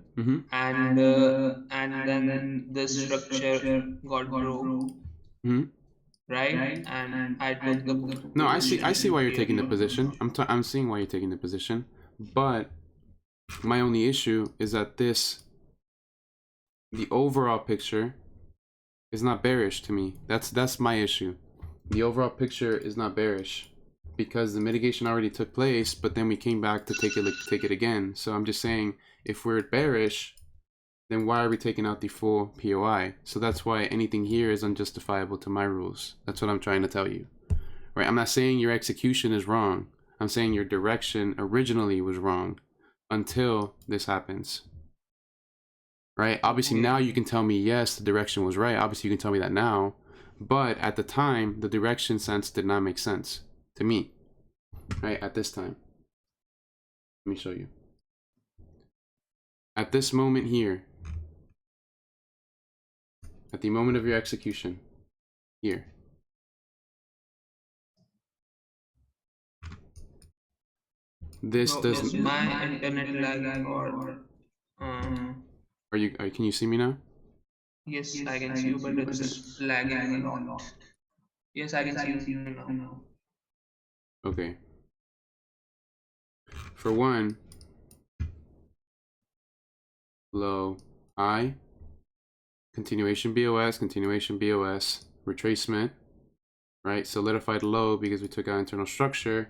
and then this structure got broke, right? And I took the No, I see position why you're here. taking the position. I'm seeing why you're taking the position, but my only issue is that the overall picture is not bearish to me. That's my issue. The overall picture is not bearish because the mitigation already took place, but then we came back to take it again. So I'm just saying, if we're bearish, then why are we taking out the full POI? So that's why anything here is unjustifiable to my rules. That's what I'm trying to tell you. Right? I'm not saying your execution is wrong. I'm saying your direction originally was wrong until this happens. Right? Obviously now you can tell me, yes, the direction was right. Obviously you can tell me that now. But at the time, the direction sense did not make sense to me. Right? At this time. Let me show you. At this moment here, at the moment of your execution, here. This doesn't. Is my internet lagging or? Can you see me now? Yes, I can see you, but it's lagging a lot. Yes, I can see you now. Okay. For one, low, high, continuation BOS, retracement, right? Solidified low because we took out internal structure.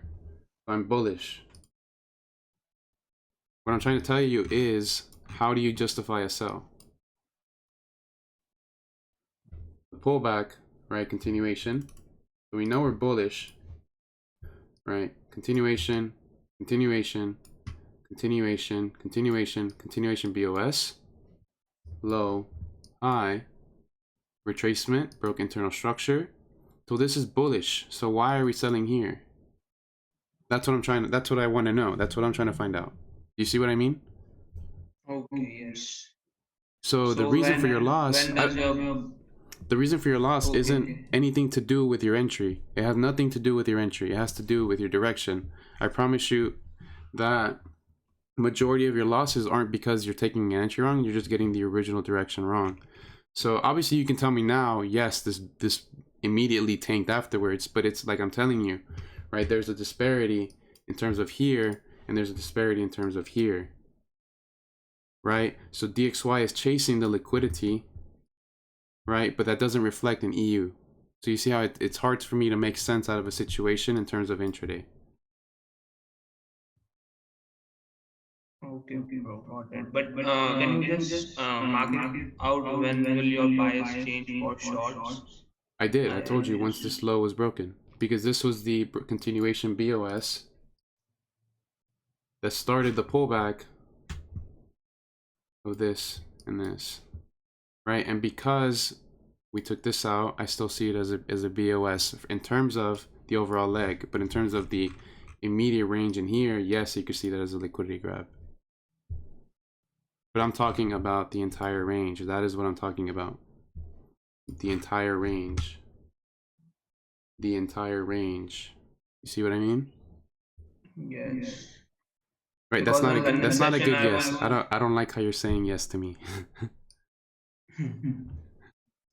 I'm bullish. What I'm trying to tell you is, how do you justify a sell? The pullback, right? Continuation. So we know we're bullish, right? Continuation, continuation, continuation, continuation, continuation BOS, low, high, retracement, broke internal structure. So this is bullish. So why are we selling here? That's what I want to know. That's what I'm trying to find out. You see what I mean? Okay, yes. So the reason for your loss, the reason for your loss isn't anything to do with your entry. It has nothing to do with your entry. It has to do with your direction. I promise you that majority of your losses aren't because you're taking an entry wrong. You're just getting the original direction wrong. So obviously you can tell me now, yes, this immediately tanked afterwards, but it's like I'm telling you, right? There's a disparity in terms of here, and there's a disparity in terms of here, right? So DXY is chasing the liquidity, right? But that doesn't reflect in EU. So you see how it's hard for me to make sense out of a situation in terms of intraday. Okay, bro, got it. But can you just mark it out when will your bias change for shorts? I did. I told you once this low was broken, because this was the continuation BOS that started the pullback of this and this, right? And because we took this out, I still see it as a BOS in terms of the overall leg, but in terms of the immediate range in here, yes, you could see that as a liquidity grab. But I'm talking about the entire range. That is what I'm talking about. The entire range. The entire range. You see what I mean? Yes. Right, Because in the that's not a session good I yes. was. I don't like how you're saying yes to me.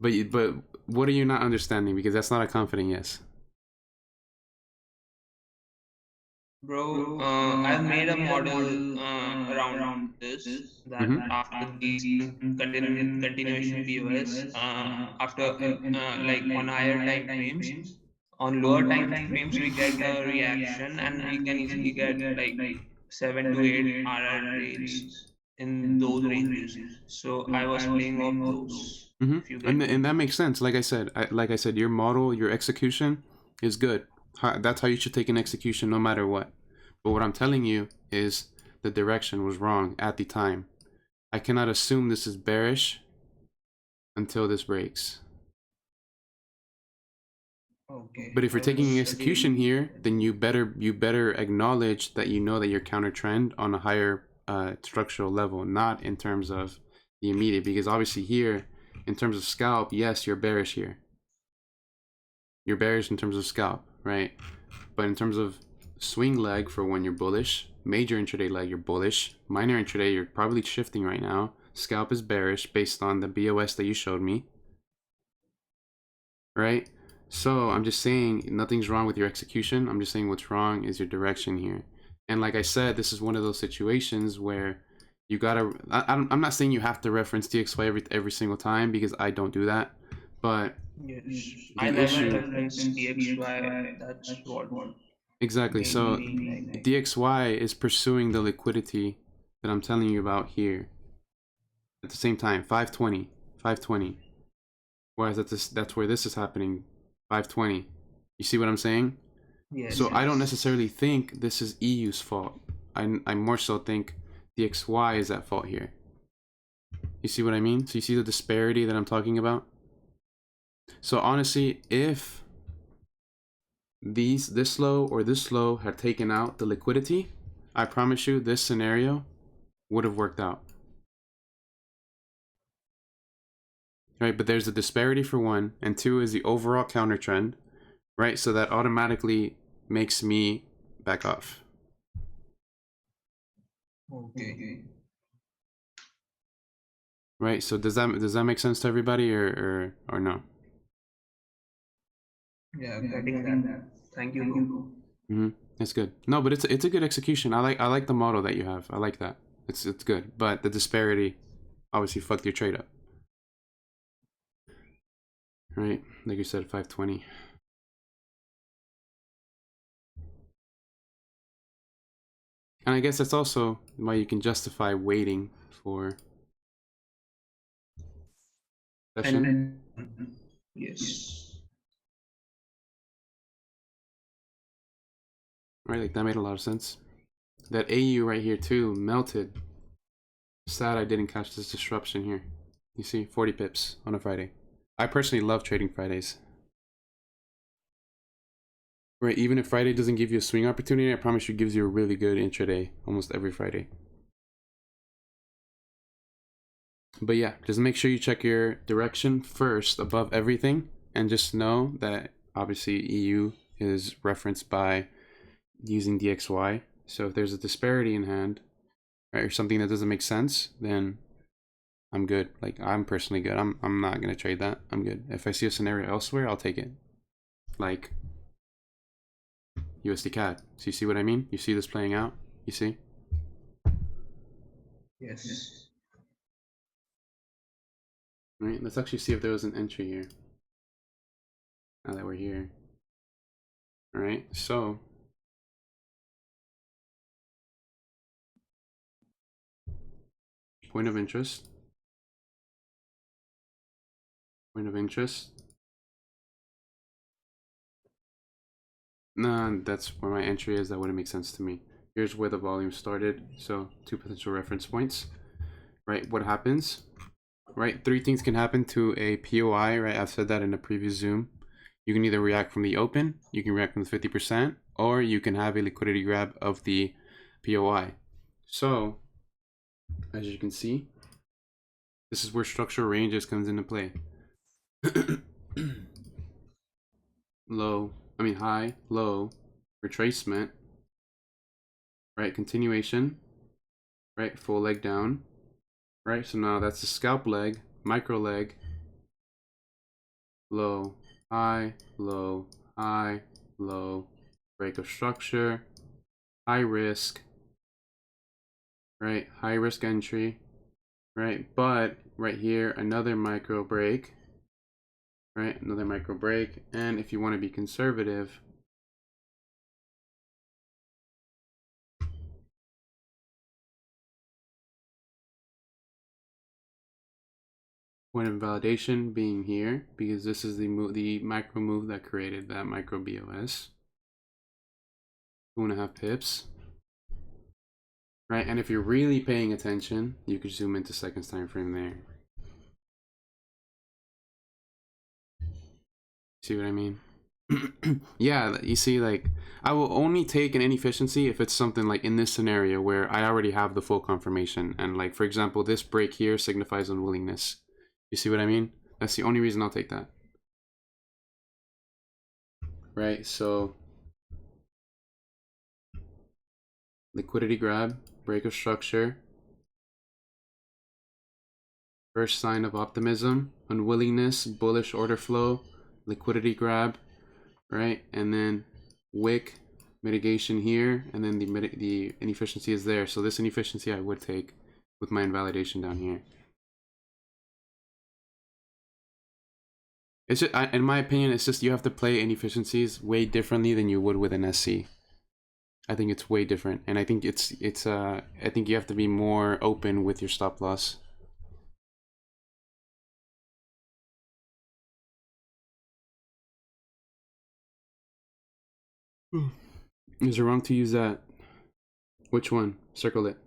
But what are you not understanding? Because that's not a confident yes. Bro, I've made a model around this, that Mm-hmm. after these continuation BOS, after like on higher time frames, on lower time frames we get a reaction and we can easily get like 7 to 8 RR trades in those ranges. So I was playing off those. Mm-hmm. If you get me. And that makes sense. Like I said, your model, your execution is good. That's how you should take an execution, no matter what. But what I'm telling you is the direction was wrong at the time. I cannot assume this is bearish until this breaks. Okay. But if you're taking an Let's execution again. here, then you better acknowledge that you know that you're counter trend on a higher structural level, not in terms of the immediate. Because obviously here, in terms of scalp, yes, you're bearish here. You're bearish in terms of scalp, right? But in terms of swing leg for when you're bullish, major intraday leg you're bullish, minor intraday you're probably shifting right now. Scalp is bearish based on the BOS that you showed me, right? So I'm just saying nothing's wrong with your execution. I'm just saying what's wrong is your direction here. And like I said, this is one of those situations where you gotta. I'm not saying you have to reference DXY every single time, because I don't do that. But Yes. I the never issue reference DXY. That's what exactly. made So me like. DXY is pursuing the liquidity that I'm telling you about here. At the same time, 520, 520. Whereas that's where this is happening, 520. You see what I'm saying? Yes, So I don't yes. necessarily think this is EU's fault. I more so think DXY is at fault here. You see what I mean? So you see the disparity that I'm talking about? So honestly, if this low or this low had taken out the liquidity, I promise you this scenario would have worked out. Right? But there's a disparity for one, and two is the overall counter trend, right? So that automatically makes me back off. Okay. Right? So does that make sense to everybody, or no? Yeah, getting that. Thank you, bro. Mm-hmm. That's good. No, but it's a good execution. I like the model that you have. I like that. It's good. But the disparity obviously fucked your trade up. Right? Like you said, 520. And I guess that's also why you can justify waiting for session. And yes. Right? Like that made a lot of sense. That AU right here too melted. Sad I didn't catch this disruption here. You see, 40 pips on a Friday. I personally love trading Fridays. Right, even if Friday doesn't give you a swing opportunity, I promise you it gives you a really good intraday almost every Friday. But yeah, just make sure you check your direction first above everything, and just know that obviously EU is referenced by using DXY. So if there's a disparity in hand, right, or something that doesn't make sense, then I'm good. Like I'm personally good. I'm not gonna trade that. I'm good. If I see a scenario elsewhere, I'll take it. Like USD CAD. So you see what I mean? You see this playing out? You see? Yes. All right, let's actually see if there was an entry here. Now that we're here. All right, so point of interest. Point of interest. Nah, that's where my entry is. That wouldn't make sense to me. Here's where the volume started. So 2 potential reference points. Right, what happens? Right, 3 things can happen to a POI, right? I've said that in a previous Zoom. You can either react from the open, you can react from the 50%, or you can have a liquidity grab of the POI. So, as you can see, this is where structural ranges comes into play. High, low, retracement, right? Continuation, right? Full leg down, right? So now that's the scalp leg, micro leg, low, high, low, high, low, break of structure, high risk, right? High risk entry, right? But right here, another micro break, right? Another micro break. And if you want to be conservative, point of validation being here, because this is the micro move that created that micro BOS. 2.5 pips. Right, and if you're really paying attention, you could zoom into seconds time frame there. See what I mean? Yeah, you see, like, I will only take an inefficiency if it's something like in this scenario where I already have the full confirmation. And like, for example, this break here signifies unwillingness. You see what I mean? That's the only reason I'll take that. Right, so liquidity grab, break of structure, first sign of optimism, unwillingness, bullish order flow, liquidity grab, right? And then wick mitigation here, and then the inefficiency is there. So this inefficiency I would take with my invalidation down here. It's just, in my opinion, it's just you have to play inefficiencies way differently than you would with an SC. I think it's way different, and I think I think you have to be more open with your stop loss. Is it wrong to use that? Which one? Circle it.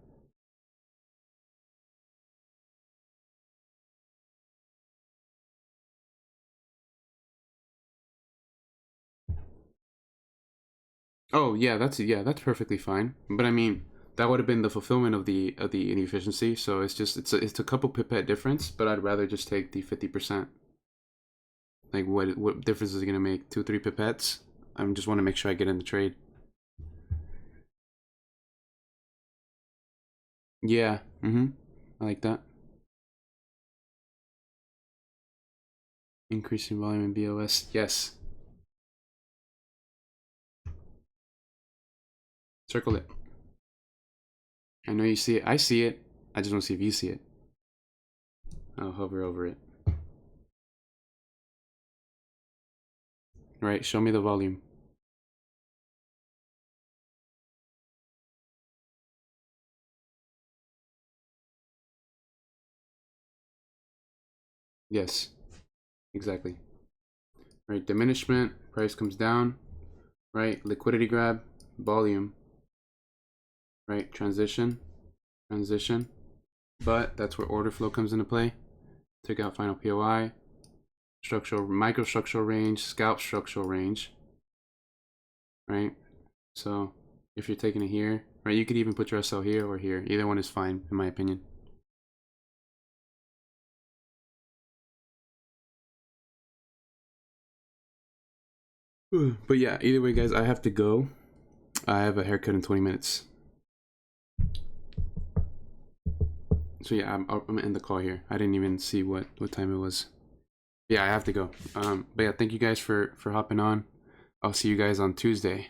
Oh yeah, that's perfectly fine. But I mean, that would have been the fulfillment of the inefficiency. So it's a couple pipette difference, but I'd rather just take the 50%. Like what difference is it gonna make? 2-3 pipettes? I just want to make sure I get in the trade. Yeah. I like that. Increasing volume in BOS. Yes. Circle it. I know you see it. I see it. I just want to see if you see it. I'll hover over it. All right, show me the volume. Yes, exactly. Right, diminishment, price comes down. Right, liquidity grab, volume. Right, transition. But that's where order flow comes into play. Take out final POI. Structural, microstructural range, scalp structural range. Right, so if you're taking it here, right, you could even put your SL here or here. Either one is fine, in my opinion. But yeah, either way, guys, I have to go. I have a haircut in 20 minutes. So yeah, I'm gonna end the call here. I didn't even see what time it was. Yeah, I have to go. But yeah, thank you guys for hopping on. I'll see you guys on Tuesday.